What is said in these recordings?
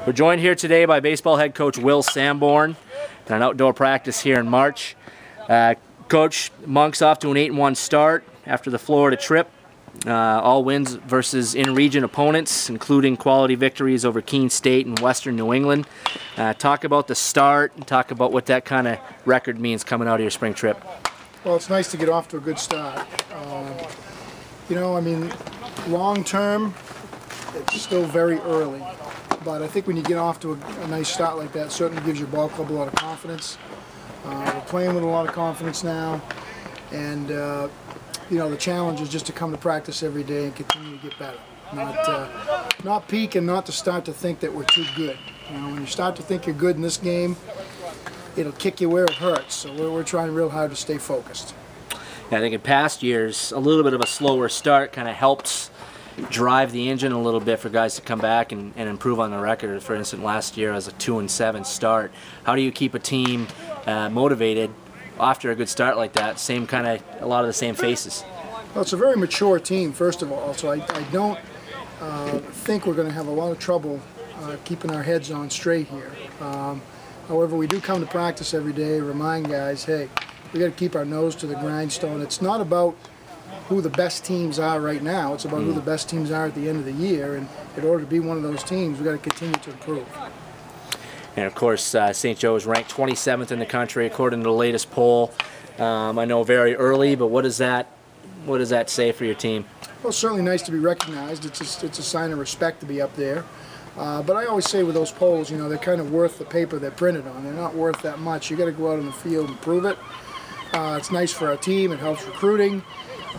We're joined here today by baseball head coach Will Sanborn at an outdoor practice here in March. Coach, Monk's off to an 8-1 start after the Florida trip. All wins versus in-region opponents, including quality victories over Keene State and Western New England. Talk about the start and talk about what that kind of record means coming out of your spring trip. Well, it's nice to get off to a good start. You know, I mean, long term, it's still very early. But I think when you get off to a nice start like that, it certainly gives your ball club a lot of confidence. We're playing with a lot of confidence now, and you know, the challenge is just to come to practice every day and continue to get better. Not peak and not to start to think that we're too good. You know, when you start to think you're good in this game, it'll kick you where it hurts. So we're trying real hard to stay focused. Yeah, I think in past years, a little bit of a slower start kind of helps drive the engine a little bit for guys to come back and improve on the record. For instance, last year as a 2-7 start. How do you keep a team motivated after a good start like that? Same kind of, a lot of the same faces. Well, it's a very mature team, first of all, so I don't think we're going to have a lot of trouble keeping our heads on straight here. However, we do come to practice every day, remind guys, hey, we got to keep our nose to the grindstone. It's not about who the best teams are right now. It's about who the best teams are at the end of the year, and in order to be one of those teams, we've got to continue to improve. And of course, St. Joe is ranked 27th in the country according to the latest poll. I know very early, but what does that say for your team? Well, it's certainly nice to be recognized. It's a sign of respect to be up there. But I always say with those polls, you know, they're kind of worth the paper they're printed on. They're not worth that much. You got to go out on the field and prove it. It's nice for our team. It helps recruiting.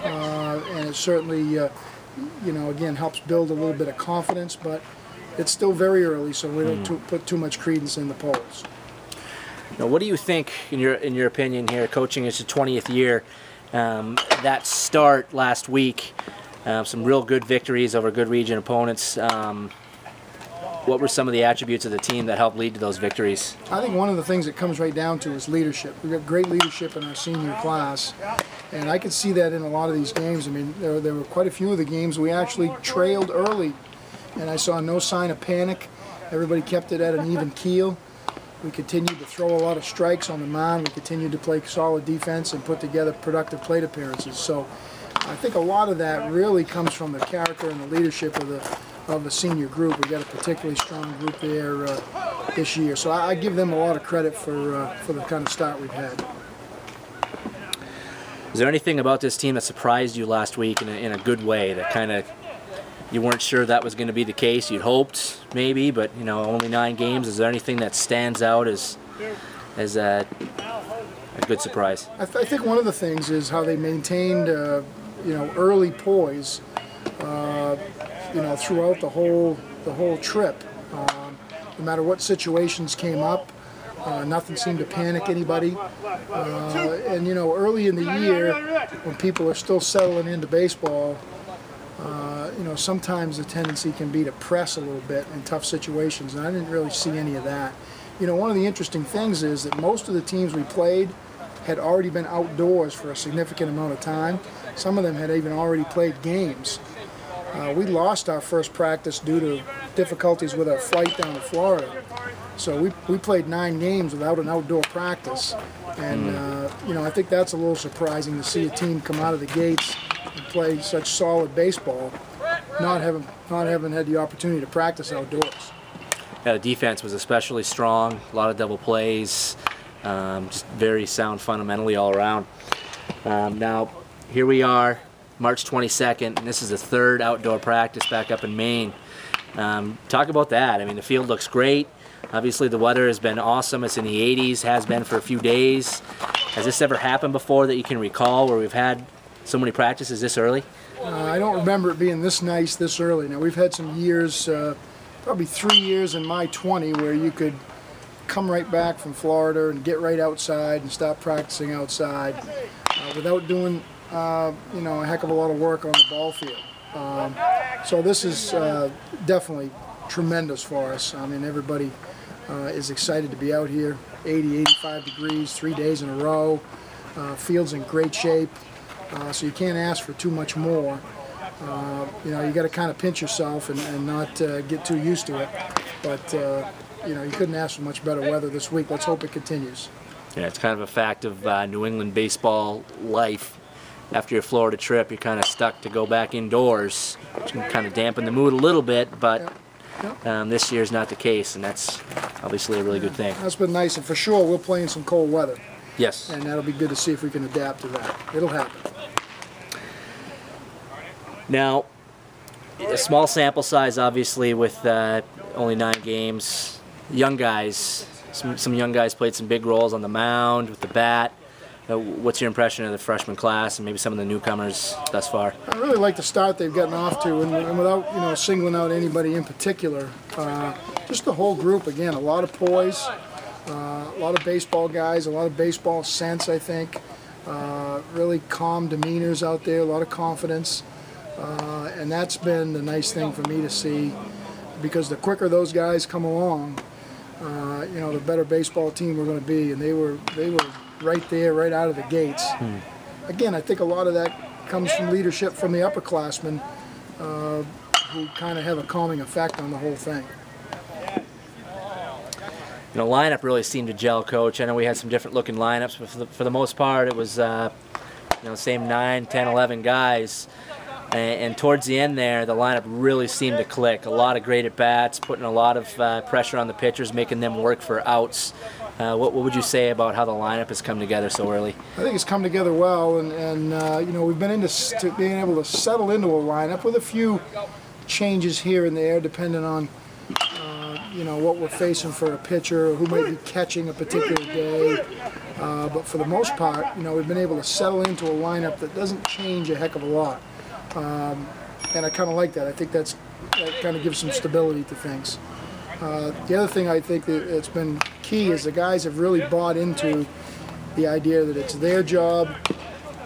And it certainly, you know, again, helps build a little bit of confidence, but it's still very early, so we don't put too much credence in the polls. Now, what do you think, in your opinion here, coaching is your 20th year, that start last week, some real good victories over good region opponents, what were some of the attributes of the team that helped lead to those victories? I think one of the things that comes right down to is leadership. We've got great leadership in our senior class, and I could see that in a lot of these games. I mean, there were quite a few of the games we actually trailed early, and I saw no sign of panic. Everybody kept it at an even keel. We continued to throw a lot of strikes on the mound. We continued to play solid defense and put together productive plate appearances. So I think a lot of that really comes from the character and the leadership of the senior group. We got a particularly strong group there this year. So I give them a lot of credit for the kind of start we've had. Is there anything about this team that surprised you last week in a good way, that kind of you weren't sure that was going to be the case? You'd hoped maybe, but you know, only 9 games. Is there anything that stands out as a good surprise? I think one of the things is how they maintained you know, early poise you know, throughout the whole trip. No matter what situations came up, nothing seemed to panic anybody. And you know, early in the year, when people are still settling into baseball, you know, sometimes the tendency can be to press a little bit in tough situations, and I didn't really see any of that. You know, one of the interesting things is that most of the teams we played had already been outdoors for a significant amount of time. Some of them had even already played games. We lost our first practice due to difficulties with our flight down to Florida. So we played 9 games without an outdoor practice. And, you know, I think that's a little surprising to see a team come out of the gates and play such solid baseball, not having had the opportunity to practice outdoors. Yeah, the defense was especially strong, a lot of double plays, just very sound fundamentally all around. Now, here we are, March 22nd, and this is the 3rd outdoor practice back up in Maine. Talk about that. I mean, the field looks great. Obviously, the weather has been awesome. It's in the 80s, has been for a few days. Has this ever happened before that you can recall, where we've had so many practices this early? I don't remember it being this nice this early. Now, we've had some years, probably 3 years in my 20, where you could come right back from Florida and get right outside and start practicing outside without doing you know, a heck of a lot of work on the ball field. So this is definitely tremendous for us. I mean, everybody is excited to be out here. 80, 85 degrees, 3 days in a row. Field's in great shape, so you can't ask for too much more. You know, you got to kind of pinch yourself and not get too used to it. But you know, you couldn't ask for much better weather this week. Let's hope it continues. Yeah, it's kind of a fact of New England baseball life. After your Florida trip, you're kind of stuck to go back indoors, which can kind of dampen the mood a little bit, but this year's not the case, and that's obviously a really good thing. That's been nice, and for sure we'll play in some cold weather. Yes. And that'll be good to see if we can adapt to that. It'll happen. Now, a small sample size, obviously, with only 9 games. Young guys, some young guys played some big roles on the mound, with the bat. What's your impression of the freshman class and maybe some of the newcomers thus far? I really like the start they've gotten off to, and without singling out anybody in particular, just the whole group. Again, a lot of poise, a lot of baseball guys, a lot of baseball sense. I think really calm demeanors out there, a lot of confidence, and that's been the nice thing for me to see, because the quicker those guys come along, the better baseball team we're going to be, and they were right there, right out of the gates. Again, I think a lot of that comes from leadership from the upperclassmen, who kind of have a calming effect on the whole thing. Lineup really seemed to gel, Coach. I know we had some different looking lineups, but for the most part, it was same 9, 10, 11 guys. And towards the end there, the lineup really seemed to click. A lot of great at-bats, putting a lot of pressure on the pitchers, making them work for outs. What would you say about how the lineup has come together so early? I think it's come together well, and we've been into being able to settle into a lineup with a few changes here and there, depending on what we're facing for a pitcher, or who might be catching a particular day. But for the most part, we've been able to settle into a lineup that doesn't change a heck of a lot. And I kind of like that. I think that kind of gives some stability to things. The other thing I think that's been key is the guys have really bought into the idea that it's their job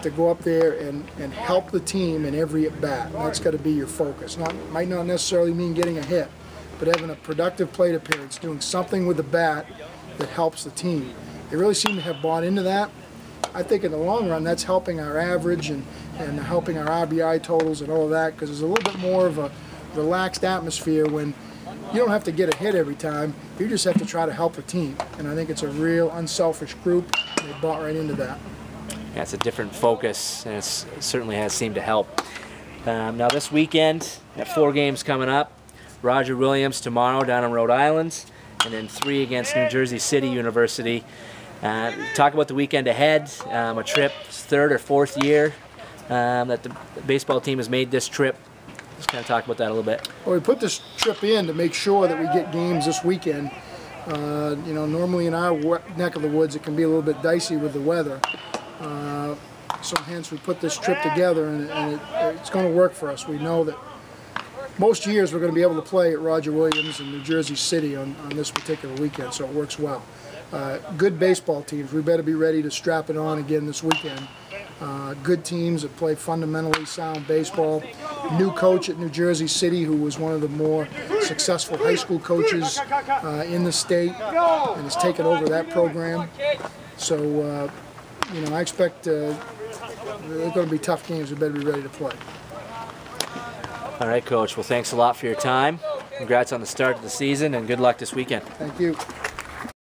to go up there and help the team in every at-bat. That's got to be your focus. Might not necessarily mean getting a hit, but having a productive plate appearance, doing something with the bat that helps the team. They really seem to have bought into that. I think in the long run that's helping our average and helping our RBI totals and all of that, because there's a little bit more of a relaxed atmosphere when you don't have to get a hit every time. You just have to try to help the team. And I think it's a real unselfish group. They bought right into that. Yeah, it's a different focus, and it certainly has seemed to help. Now this weekend, got 4 games coming up. Roger Williams tomorrow down in Rhode Island, and then 3 against New Jersey City University. Talk about the weekend ahead, a trip, 3rd or 4th year that the baseball team has made this trip. Just kind of talk about that a little bit. Well, we put this trip in to make sure that we get games this weekend. Normally in our neck of the woods it can be a little bit dicey with the weather. So hence we put this trip together, and it's going to work for us. We know that most years we're going to be able to play at Roger Williams in New Jersey City on this particular weekend, so it works well. Good baseball teams. We better be ready to strap it on again this weekend. Good teams that play fundamentally sound baseball. New coach at New Jersey City, who was one of the more successful high school coaches in the state, and has taken over that program. So, I expect they're going to be tough games. We better be ready to play. All right, Coach. Well, thanks a lot for your time. Congrats on the start of the season, and good luck this weekend. Thank you.